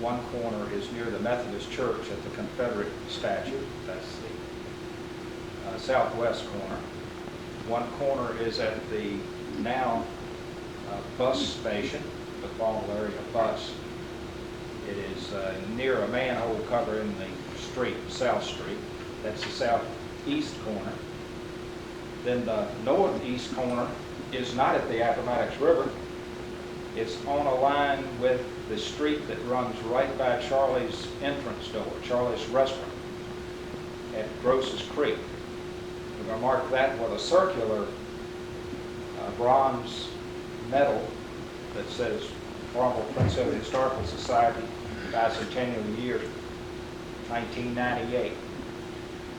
One corner is near the Methodist Church at the Confederate statue. That's the southwest corner. One corner is at the now bus station, the Farmville area bus. It is near a manhole cover in the street, South Street. That's the southeast corner. Then the northeast corner is not at the Appomattox River. It's on a line with the street that runs right by Charlie's entrance door, Charlie's Restaurant at Gross's Creek. We're going to mark that with a circular bronze medal that says Farmville-Prince Historical Society, bicentennial year, 1998.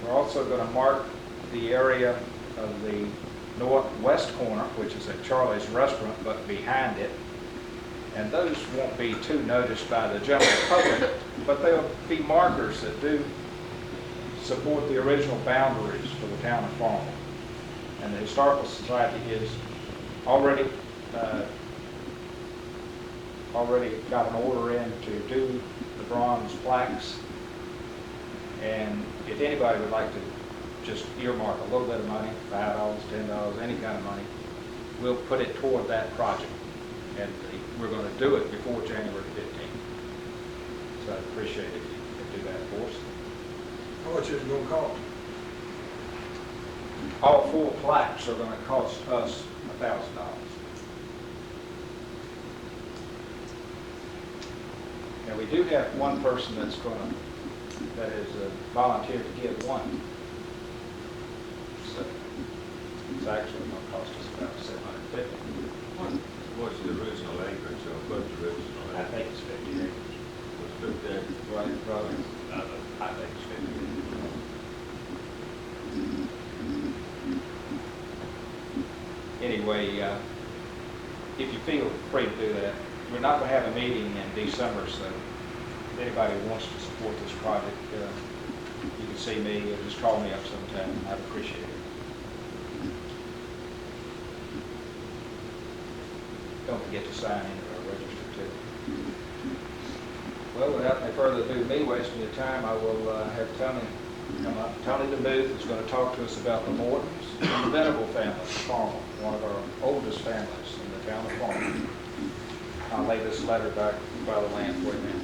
We're also going to mark the area of the northwest corner, which is at Charlie's Restaurant, but behind it. And those won't be too noticed by the general public, but they'll be markers that do support the original boundaries for the town of Farmville. And the Historical Society is already got an order in to do the bronze plaques. And if anybody would like to just earmark a little bit of money, $5, $10, any kind of money, we'll put it toward that project. And we're going to do it before January 15th. So I'd appreciate it if you could do that for us. How much is it going to cost? All 4 plaques are going to cost us $1,000. Now we do have one person that is volunteered to give one. So it's actually going to cost us about $750. What's the original acreage, or what's the original I acreage? think it's 50 acres. What's 50 acres? Right, brother? I think it's 50 acres. Anyway, if you feel free to do that, we're not going to have a meeting in December, so if anybody wants to support this project, you can see me or just call me up sometime. I'd appreciate it. Don't forget to sign in or register too. Well, without any further ado, me wasting your time, I will have Tony come up. Tony DeMuth is going to talk to us about the Mortons and the Venable family, Farmville, one of our oldest families in the town of Farmville. I'll lay this letter back by the land for you now.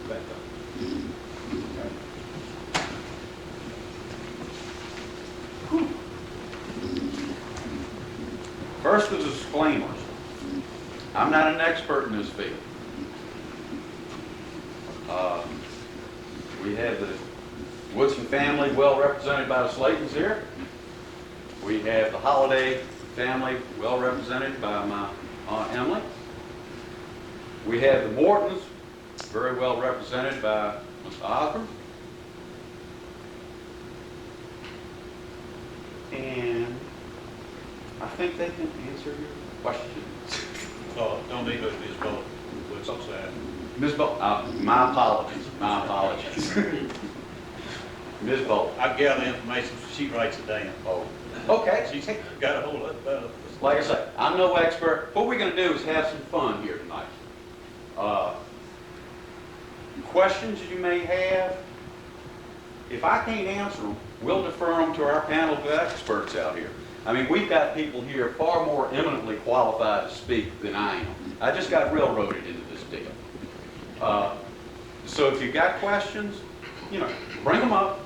Thank you. First, the disclaimers. I'm not an expert in this field. We have the Woodson family well represented by the Slaytons here. We have the Holiday family well represented by my Aunt Emily. We have the Mortons very well represented by Mr. Osborne. And I think they can answer your questions. Don't need those Ms. Bolt. What's upside? Ms. Bolt, my apologies, my apologies. Ms. Bolt. I gather information, she writes it down. Oh, okay. She's got a whole lot. Like I said, I'm no expert. What we're going to do is have some fun here tonight. Questions you may have, if I can't answer them, we'll defer them to our panel of experts out here. I mean, we've got people here far more eminently qualified to speak than I am. I just got railroaded into this deal. So if you've got questions, you know, bring them up.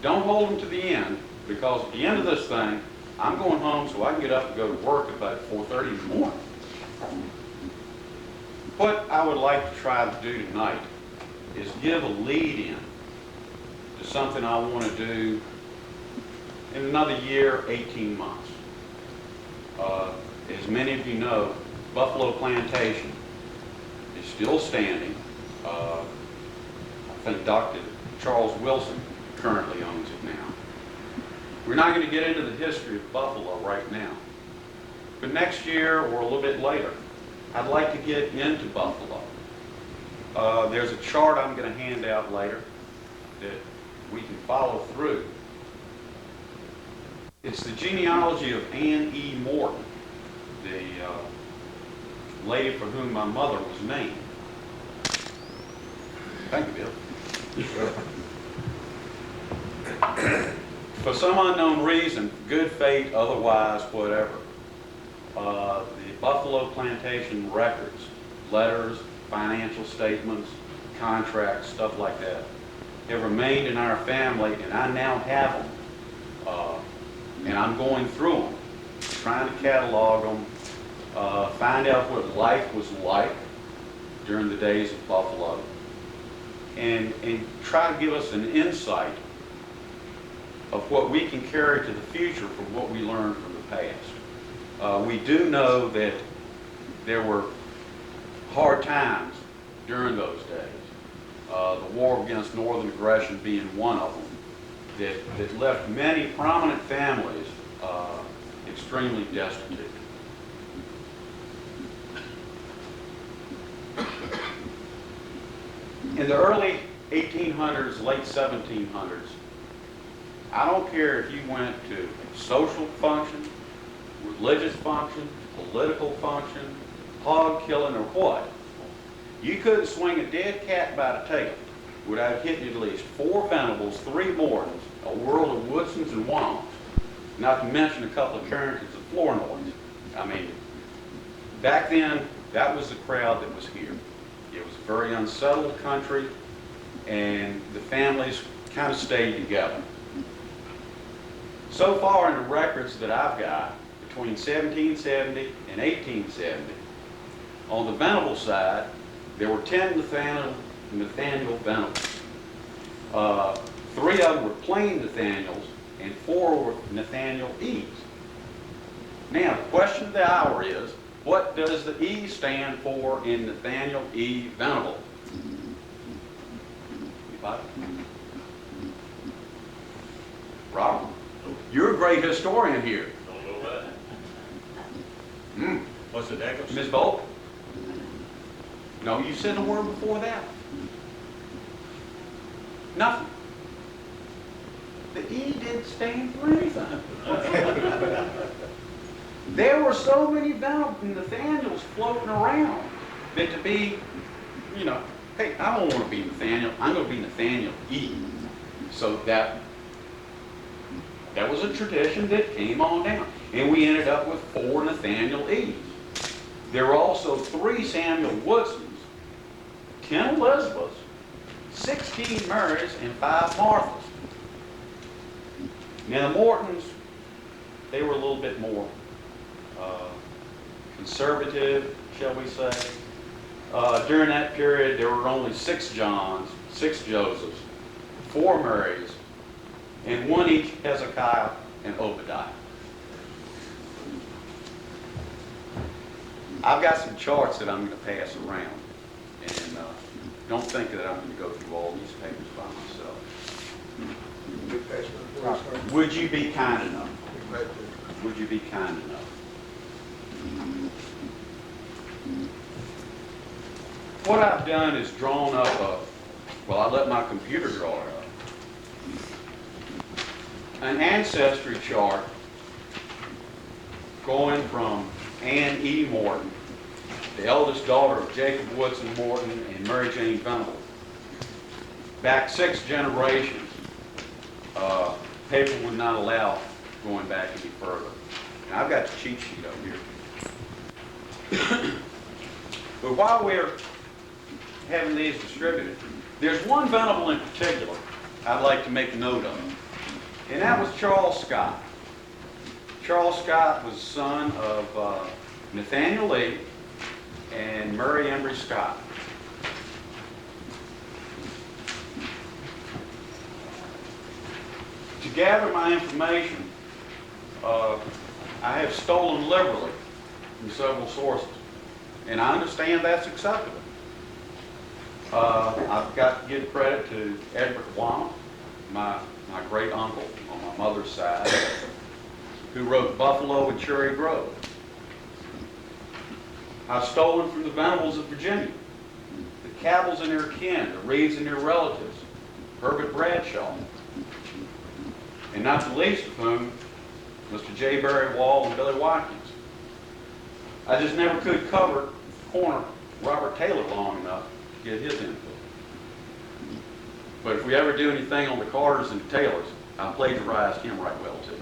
Don't hold them to the end, because at the end of this thing, I'm going home so I can get up and go to work at about 4:30 in the morning. What I would like to try to do tonight is give a lead-in to something I want to do in another year, 18 months. As many of you know, Buffalo Plantation is still standing. I think Dr. Charles Wilson currently owns it now. We're not going to get into the history of Buffalo right now. But next year or a little bit later, I'd like to get into Buffalo. There's a chart I'm going to hand out later that we can follow through. It's the genealogy of Ann E. Morton, the lady for whom my mother was named. Thank you, Bill. For some unknown reason, good faith, otherwise, whatever, the Buffalo Plantation records, letters, financial statements, contracts, stuff like that, have remained in our family, and I now have them. And I'm going through them, trying to catalog them, find out what life was like during the days of Buffalo, and try to give us an insight of what we can carry to the future from what we learned from the past. We do know that there were hard times during those days. The war against northern aggression being one of them, that left many prominent families extremely destitute. In the early 1800s, late 1700s, I don't care if you went to social function, religious function, political function, hog killing, or what, you couldn't swing a dead cat by the tail without hitting at least 4 Venables, 3 Mortons, a world of Woodsons and Woms, not to mention a couple of Carringtons and Flournoys. I mean, back then, that was the crowd that was here. It was a very unsettled country, and the families kind of stayed together. So far in the records that I've got, between 1770 and 1870, on the Venable side, there were 10 Nathaniel Venables. 3 of them were plain Nathaniels, and 4 were Nathaniel E's. Now, the question of the hour is, what does the E stand for in Nathaniel E. Venable? Anybody? Robert, you're a great historian here. Don't know that. Hmm. What's the Douglas? Ms. Bolt? No, you said a word before that. Nothing. The E didn't stand for anything. There were so many Nathaniels floating around that to be, you know, hey, I don't want to be Nathaniel, I'm going to be Nathaniel E. So that was a tradition that came on down. And we ended up with 4 Nathaniel E's. There were also 3 Samuel Woodsons, 10 Elizabeths, 16 Marys, and 5 Marthas. Now the Mortons, they were a little bit more conservative, shall we say. During that period, there were only 6 Johns, 6 Josephs, 4 Marys, and 1 each Hezekiah and Obadiah. I've got some charts that I'm going to pass around, and don't think that I'm going to go through all these papers by myself. Good pass before we start. Would you be kind enough? Be glad to. Would you be kind enough? What I've done is drawn up well, I let my computer draw it up, an ancestry chart going from Anne E. Morton, the eldest daughter of Jacob Woodson Morton and Mary Jane Venable. Back 6 generations. Paper would not allow going back any further. And I've got the cheat sheet up here. But while we're having these distributed, there's one Venable in particular I'd like to make note of, and that was Charles Scott. Charles Scott was the son of Nathaniel Lee and Murray Embry Scott. To gather my information, I have stolen liberally from several sources, and I understand that's acceptable. I've got to give credit to Edward Wamp, my great uncle on my mother's side, who wrote Buffalo and Cherry Grove. I've stolen from the Venables of Virginia, the Cavills and their kin, the Reeves and their relatives, Herbert Bradshaw, and not the least of whom, Mr. J. Barry Wall and Billy Watkins. I just never could corner Robert Taylor long enough to get his input. But if we ever do anything on the Carters and the Taylors, I plagiarized him right well too.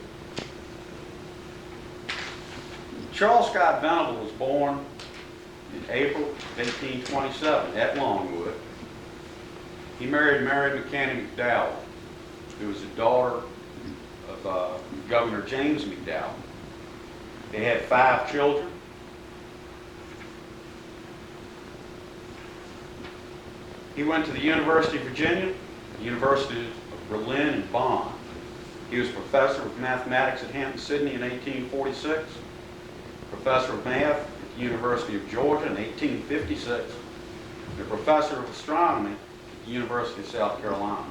Charles Scott Venable was born in April 1827 at Longwood. He married Mary McCanny McDowell, who was the daughter of Governor James McDowell. They had 5 children. He went to the University of Virginia, the University of Berlin and Bonn. He was professor of mathematics at Hampton-Sydney in 1846, professor of math at the University of Georgia in 1856, and a professor of astronomy at the University of South Carolina.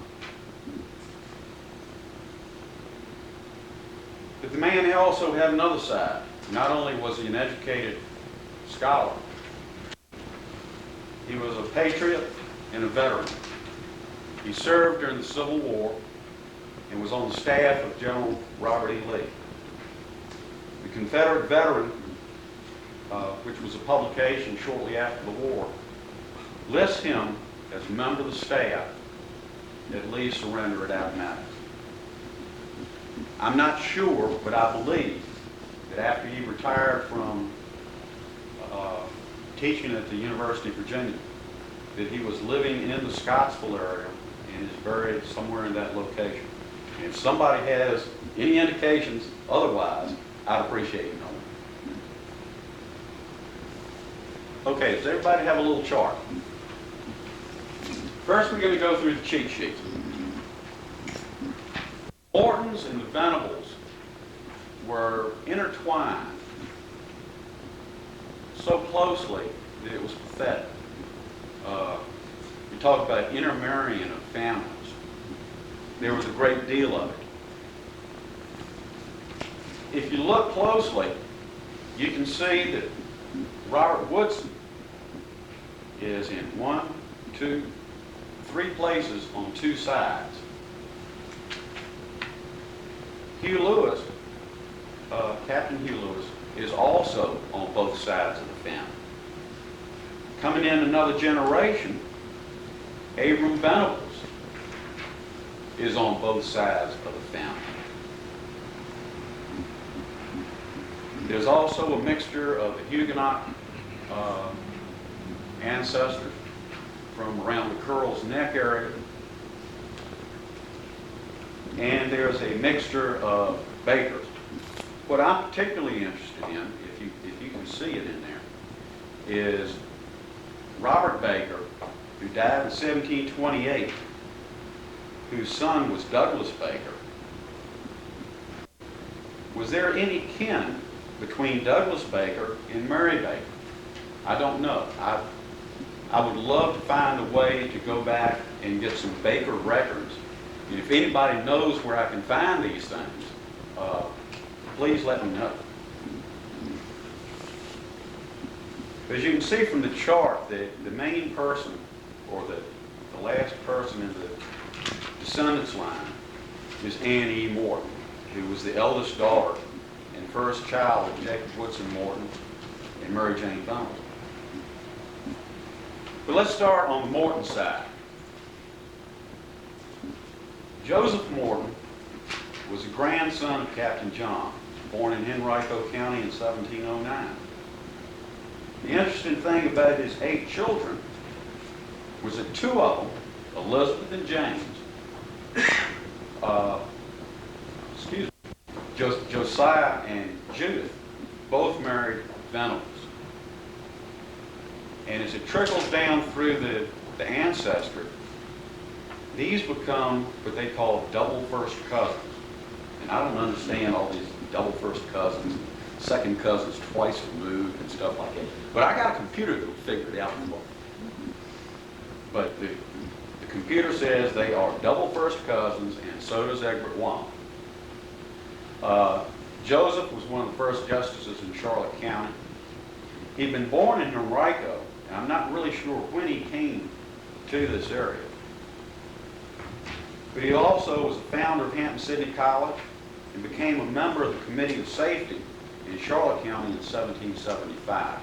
But the man also had another side. Not only was he an educated scholar, he was a patriot and a veteran. He served during the Civil War and was on the staff of General Robert E. Lee. The Confederate Veteran, which was a publication shortly after the war, lists him as a member of the staff at Lee's surrender at Appomattox. I'm not sure, but I believe that after he retired from teaching at the University of Virginia, that he was living in the Scottsville area and is buried somewhere in that location. And if somebody has any indications otherwise, I'd appreciate it knowing. Okay, does everybody have a little chart? First, we're going to go through the cheat sheet. Mortons and the Venables were intertwined so closely that it was pathetic. You talk about intermarrying of families. There was a great deal of it. If you look closely, you can see that Robert Woodson is in 1, 2, 3 places on 2 sides. Hugh Lewis, Captain Hugh Lewis, is also on both sides of the family. Coming in another generation, Abram Venables is on both sides of the family. There's also a mixture of the Huguenot ancestors from around the Curls Neck area, and there's a mixture of Bakers. What I'm particularly interested in, if you can see it in there, is Robert Baker, who died in 1728, whose son was Douglas Baker. Was there any kin between Douglas Baker and Mary Baker? I don't know. I would love to find a way to go back and get some Baker records. And if anybody knows where I can find these things, please let me know. As you can see from the chart, the main person, or the last person in the descendants line, is Anne E. Morton, who was the eldest daughter and first child of Jacob Woodson Morton and Mary Jane Venable. But let's start on the Morton side. Joseph Morton was a grandson of Captain John, born in Henrico County in 1709. The interesting thing about his 8 children was that 2 of them, Elizabeth and James, Josiah and Judith, both married Venables. And as it trickles down through the ancestry, these become what they call double first cousins. And I don't understand all these double first cousins, second cousins twice removed and stuff like that. But I got a computer that will figure it out for me. But the computer says they are double first cousins, and so does Egbert Wong. Joseph was one of the first justices in Charlotte County. He'd been born in Henrico, and I'm not really sure when he came to this area. But he also was a founder of Hampton-Sydney College and became a member of the Committee of Safety in Charlotte County in 1775.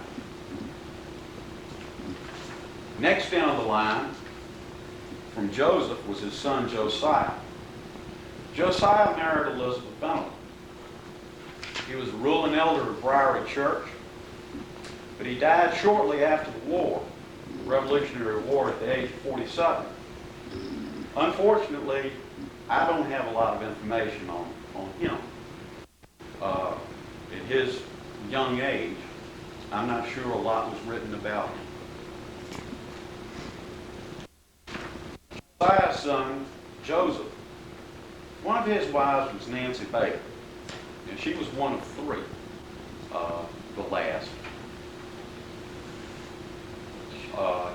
Next down the line from Joseph was his son Josiah. Josiah married Elizabeth Venable. He was a ruling elder of Briary Church, but he died shortly after the war, the Revolutionary War, at the age of 47. Unfortunately, I don't have a lot of information on him. At his young age, I'm not sure a lot was written about him. Josiah's son, Joseph, one of his wives was Nancy Baker, and she was one of three, the last.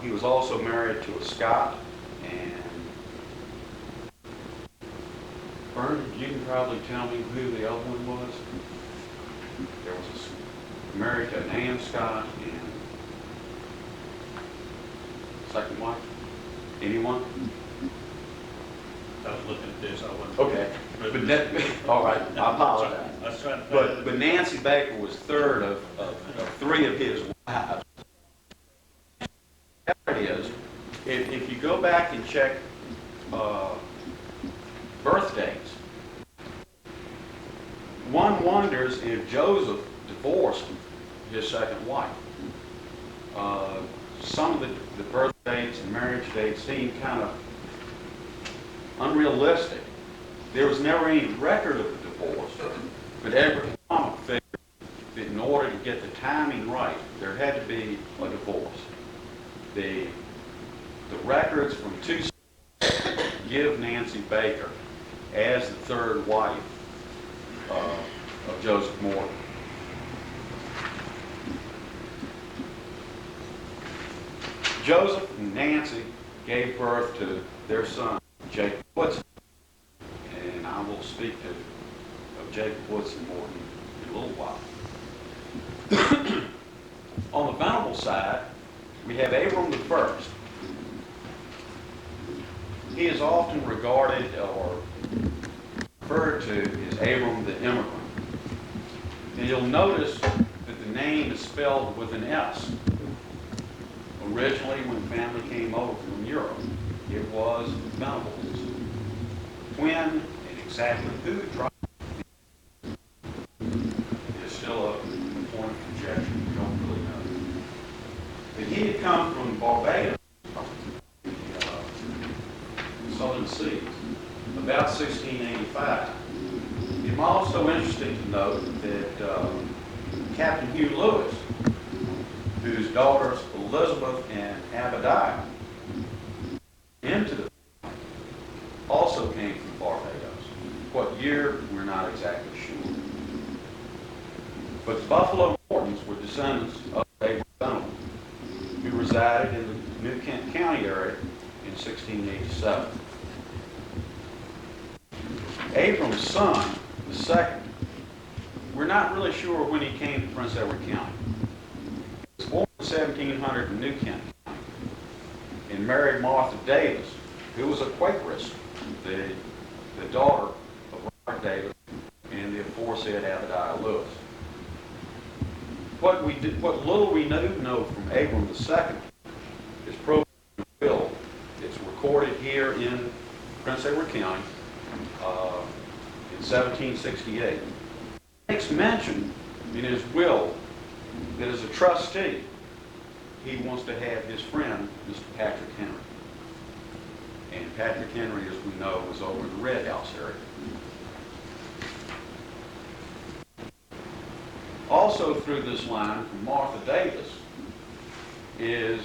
He was also married to a Scot, and Vernon, you can probably tell me who the other one was. There was married to an Anne Scott and second wife. Anyone? I was looking at this, I wasn't. Okay. All right, I apologize. I was trying to. But Nancy Baker was third of three of his wives. There it is. If you go back and check birth dates, one wonders if Joseph divorced his second wife. Some of the birth dates and marriage dates seem kind of unrealistic. There was never any record of a divorce, but every comic figured that in order to get the timing right, there had to be a divorce. The records from two give Nancy Baker as the third wife of Joseph Morton. Joseph and Nancy gave birth to their son, Jacob Woodson. And I will speak of Jacob Woodson more in a little while. On the Venable side, we have Abram the First. He is often regarded or referred to as Abram the Immigrant. And you'll notice that the name is spelled with an S. Originally, when the family came over from Europe, it was Venables. When and exactly who tried is still a point of conjecture. We don't really know. But he had come from Barbados, southern seas, about 1685. It's also interesting to note that Captain Hugh Lewis, whose daughters Elizabeth and Abadiah into the family, also came from Barbados. What year, we're not exactly sure. But the Buffalo Mortons were descendants of Abram Venable, who resided in the New Kent County area in 1687. Abram's son, the second, we're not really sure when he came to Prince Edward County. He was born in 1700 in New Kent County and married Martha Davis, who was a Quakeress, the daughter of Robert Davis and the aforesaid Abadiah Lewis. What little we know from Abram II is probably will. It's recorded here in Prince Edward County in 1768. He makes mention in his will that as a trustee, he wants to have his friend, Mr. Patrick Henry. And Patrick Henry, as we know, was over in the Red House area. Also through this line from Martha Davis is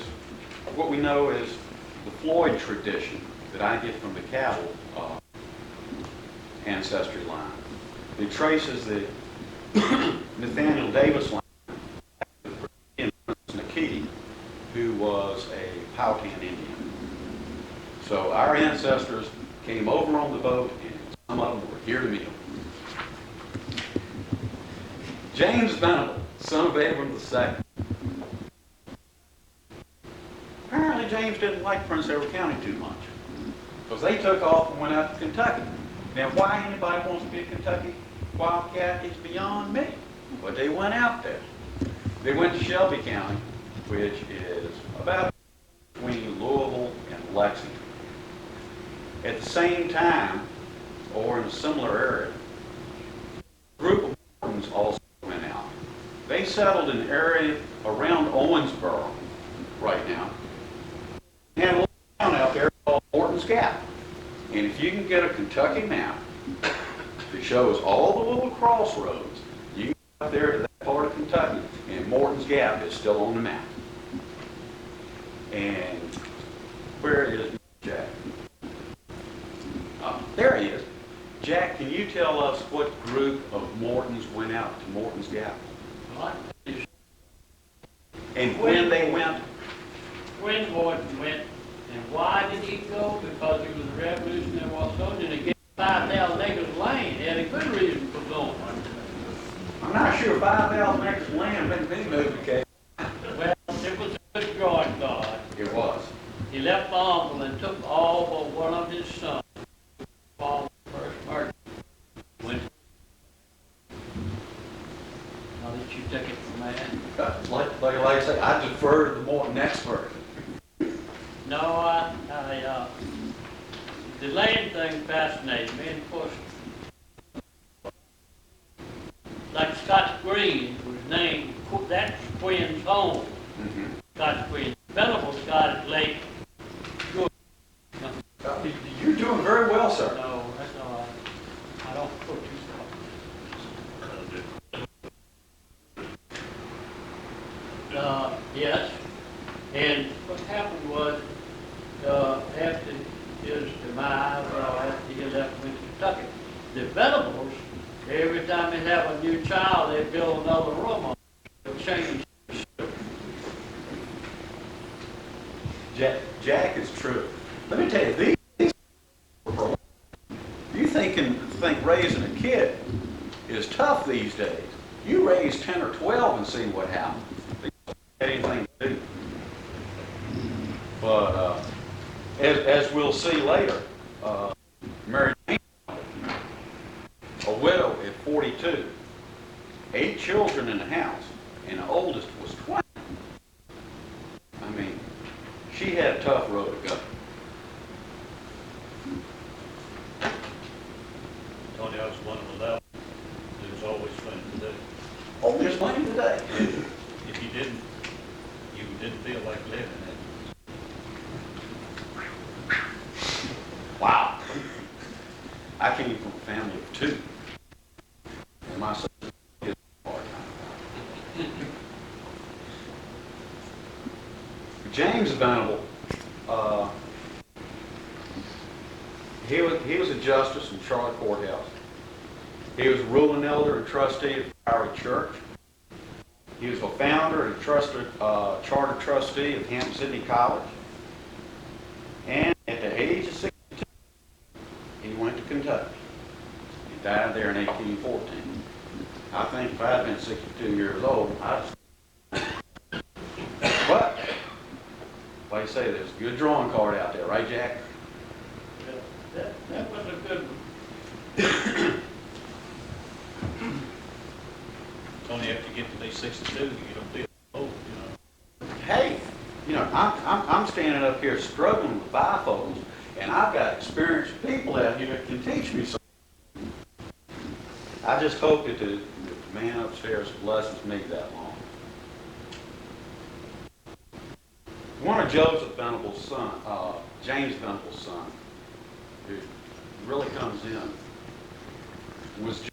what we know as the Floyd tradition that I get from the Cabell ancestry line. It traces the Nathaniel Davis line in Nikiti, who was a Powhatan Indian. So our ancestors came over on the boat, and some of them were here to meet them. James Venable, son of Abram II. Apparently James didn't like Prince Edward County too much, because they took off and went out to Kentucky. Now, why anybody wants to be a Kentucky wildcat is beyond me, but they went out there. They went to Shelby County, which is about between Louisville and Lexington. At the same time, or in a similar area, a group of Mortons also went out. They settled in an area around Owensboro right now. They had a little town out there called Morton's Gap. And if you can get a Kentucky map that shows all the little crossroads, you can go out there to that part of Kentucky, and Morton's Gap is still on the map. And where is Jack? There he is. Jack, can you tell us what group of Mortons went out to Morton's Gap? And when they went? When Morton went, and why did he go? Because he was a revolutionary war soldier, and he gave 5,000 acres of land. He had a good reason for going. I'm not sure 5,000 acres of land hadn't been moved, okay? Well, it was a good drawing God. It was. He left Farmville and took all but one of his sons. Farmville first murder. Went. Now that you took it from that. Like I say, I defer to the Morton expert. No, the land thing fascinates me, and of course, like Scott's Green was named, that's Quinn's home. Scott's Green. Venables got it late. You're doing very well, sir. No, that's all right. I don't put you yes, and what happened was, after his demise, or after he left went to Kentucky, the Venables, every time they have a new child, they build another room on it. They change. Jack is true. Let me tell you, you think raising a kid is tough these days. You raise 10 or 12 and see what happens. They don't have anything to do. But as we'll see later, Mary Jane, a widow at 42, 8 children in the house, and the oldest was 20. I mean, she had a tough road to go. Tony, I was one of the left. There's always fun to do. Oh, there's plenty today. If you didn't feel like living it. Wow. I came from a family of 2. And my son is a hard time. James Venable, he was a justice in Charlotte Courthouse. He was a ruling elder and trustee of the Bowery Church. He was a founder and charter trustee of Hampton Sydney College. And at the age of 62, he went to Kentucky. He died there in 1814. I think if I had been 62 years old, I'd. But, like I say, there's a good drawing card out there, right, Jack? That was a good one. Tony, after you get to be 62, you don't feel old, you know. Hey, I'm standing up here struggling with bifocals, and I've got experienced people out here that can teach me something. I just hope that the man upstairs blesses me that long. One of Joseph Venable's son, James Venable's son, who really comes in, was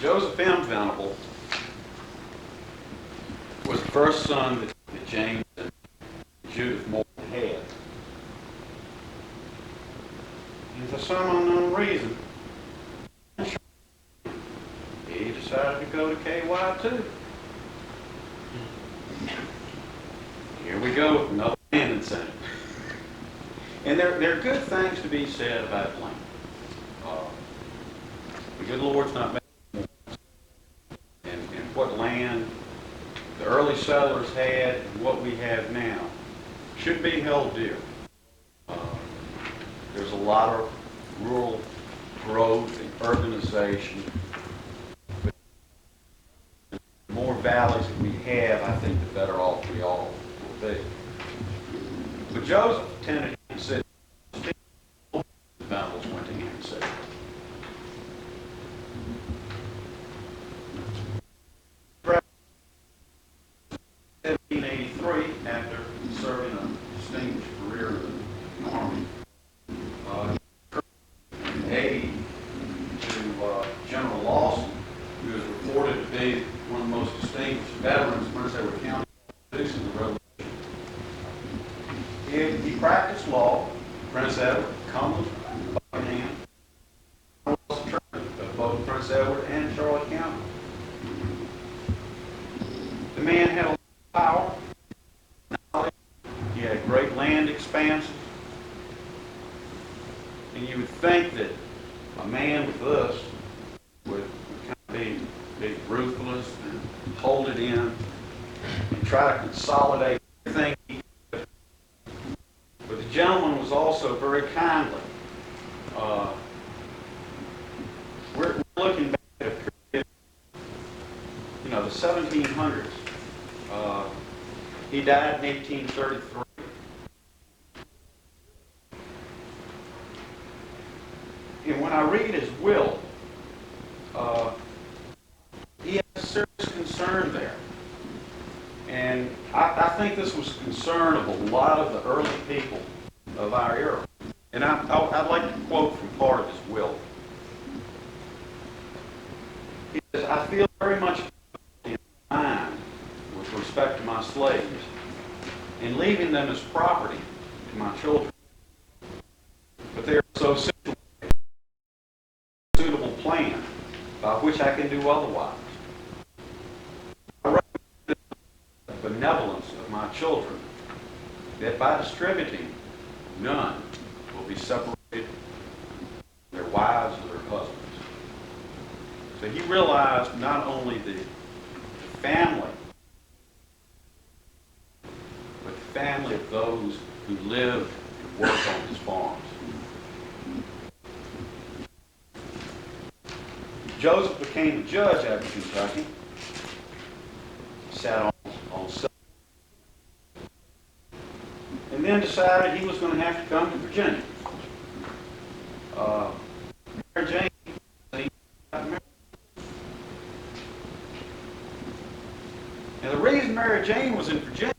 Joseph M. Venable. Was the first son that James and Judith Morton had. And for some unknown reason, he decided to go to KY too. Here we go with another land incentive. And there are good things to be said about land. The good Lord's not making and what land the early settlers had and what we have now should be held dear. There's a lot of rural growth and urbanization. But the more valleys that we have, I think the better off we all will be. But Joseph attended Hampton Sydney Prince Edward and Charlotte County. The man had a lot of power, knowledge. He had great land expanses. And you would think that a man with this would kind of be ruthless and hold it in and try to consolidate everything he could. But the gentleman was also very kindly. We're looking back at a period, you know, the 1700s. He died in 1833. And when I read his will, he has a serious concern there. And I think this was a concern of a lot of the early people of our era. And I'd like to quote from part of his will. He says, "I feel very much in mind with respect to my slaves and leaving them as property to my children. But they are so situated, a suitable plan by which I can do otherwise. I recommend the benevolence of my children that by distributing, none will be separated from their wives or their husbands." So he realized not only the family, but the family of those who lived and worked on his farms. Joseph became a judge out of Kentucky. He sat on seven. And then decided he was going to have to come to Virginia. Mary Jane, he got married. And the reason Mary Jane was in Virginia